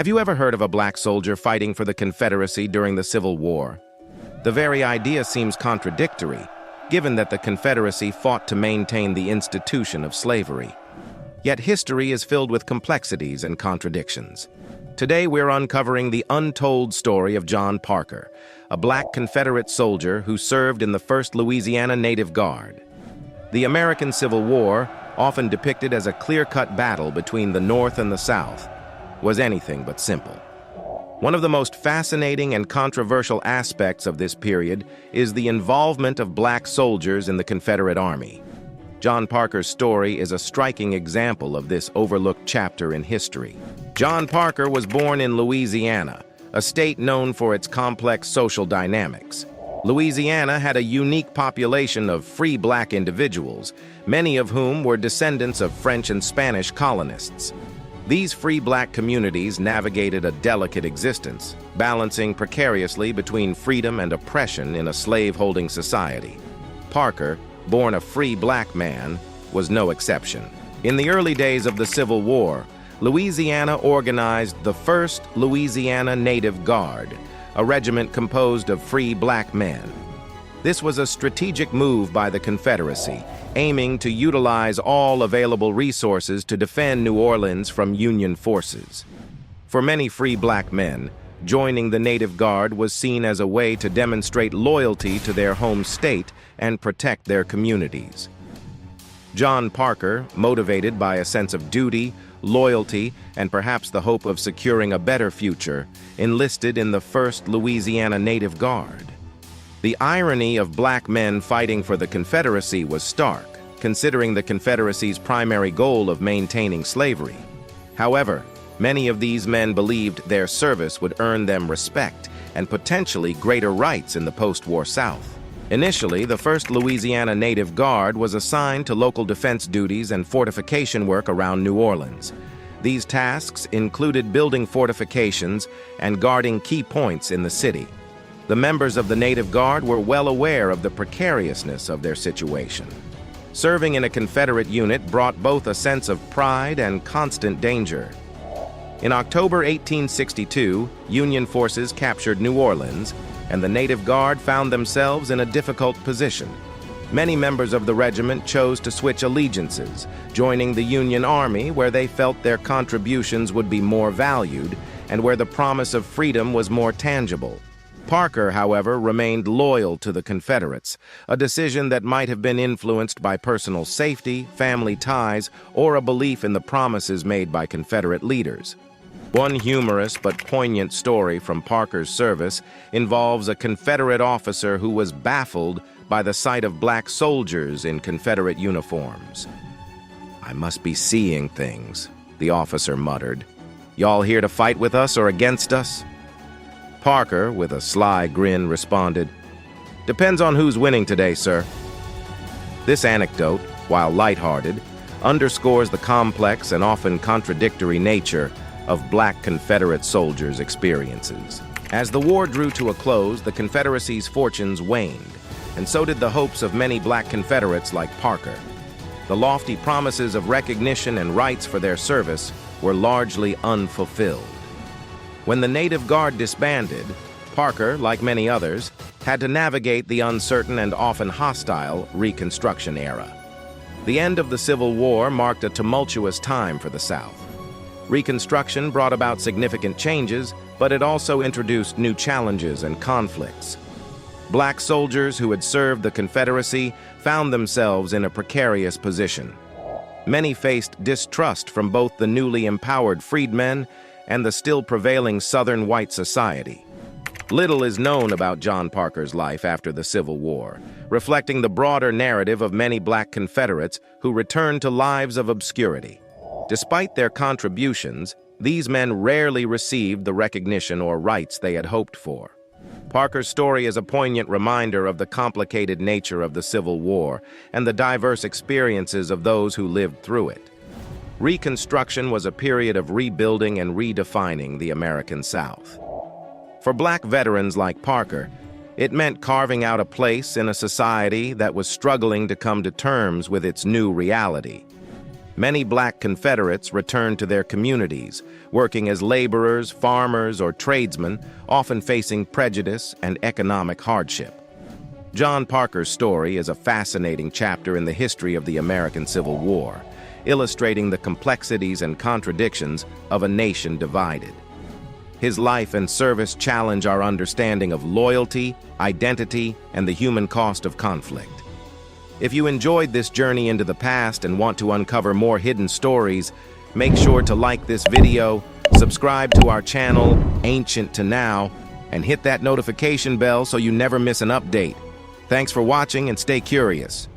Have you ever heard of a black soldier fighting for the Confederacy during the Civil War? The very idea seems contradictory, given that the Confederacy fought to maintain the institution of slavery. Yet history is filled with complexities and contradictions. Today we're uncovering the untold story of John Parker, a black Confederate soldier who served in the 1st Louisiana Native Guard. The American Civil War, often depicted as a clear-cut battle between the North and the South, was anything but simple. One of the most fascinating and controversial aspects of this period is the involvement of black soldiers in the Confederate Army. John Parker's story is a striking example of this overlooked chapter in history. John Parker was born in Louisiana, a state known for its complex social dynamics. Louisiana had a unique population of free black individuals, many of whom were descendants of French and Spanish colonists. These free black communities navigated a delicate existence, balancing precariously between freedom and oppression in a slave-holding society. Parker, born a free black man, was no exception. In the early days of the Civil War, Louisiana organized the 1st Louisiana Native Guard, a regiment composed of free black men. This was a strategic move by the Confederacy, aiming to utilize all available resources to defend New Orleans from Union forces. For many free black men, joining the Native Guard was seen as a way to demonstrate loyalty to their home state and protect their communities. John Parker, motivated by a sense of duty, loyalty, and perhaps the hope of securing a better future, enlisted in the 1st Louisiana Native Guard. The irony of black men fighting for the Confederacy was stark, considering the Confederacy's primary goal of maintaining slavery. However, many of these men believed their service would earn them respect and potentially greater rights in the post-war South. Initially, the 1st Louisiana Native Guard was assigned to local defense duties and fortification work around New Orleans. These tasks included building fortifications and guarding key points in the city. The members of the Native Guard were well aware of the precariousness of their situation. Serving in a Confederate unit brought both a sense of pride and constant danger. In October 1862, Union forces captured New Orleans, and the Native Guard found themselves in a difficult position. Many members of the regiment chose to switch allegiances, joining the Union Army where they felt their contributions would be more valued and where the promise of freedom was more tangible. Parker, however, remained loyal to the Confederates, a decision that might have been influenced by personal safety, family ties, or a belief in the promises made by Confederate leaders. One humorous but poignant story from Parker's service involves a Confederate officer who was baffled by the sight of black soldiers in Confederate uniforms. "I must be seeing things," the officer muttered. "Y'all here to fight with us or against us?" Parker, with a sly grin, responded, "Depends on who's winning today, sir." This anecdote, while lighthearted, underscores the complex and often contradictory nature of black Confederate soldiers' experiences. As the war drew to a close, the Confederacy's fortunes waned, and so did the hopes of many black Confederates like Parker. The lofty promises of recognition and rights for their service were largely unfulfilled. When the Native Guard disbanded, Parker, like many others, had to navigate the uncertain and often hostile Reconstruction era. The end of the Civil War marked a tumultuous time for the South. Reconstruction brought about significant changes, but it also introduced new challenges and conflicts. Black soldiers who had served the Confederacy found themselves in a precarious position. Many faced distrust from both the newly empowered freedmen and the still prevailing Southern white society. Little is known about John Parker's life after the Civil War, reflecting the broader narrative of many black Confederates who returned to lives of obscurity. Despite their contributions, these men rarely received the recognition or rights they had hoped for. Parker's story is a poignant reminder of the complicated nature of the Civil War and the diverse experiences of those who lived through it. Reconstruction was a period of rebuilding and redefining the American South. For black veterans like Parker, it meant carving out a place in a society that was struggling to come to terms with its new reality. Many black Confederates returned to their communities, working as laborers, farmers, or tradesmen, often facing prejudice and economic hardship. John Parker's story is a fascinating chapter in the history of the American Civil War, illustrating the complexities and contradictions of a nation divided. His life and service challenge our understanding of loyalty, identity, and the human cost of conflict. If you enjoyed this journey into the past and want to uncover more hidden stories, make sure to like this video, subscribe to our channel, Ancient to Now, and hit that notification bell so you never miss an update. Thanks for watching and stay curious.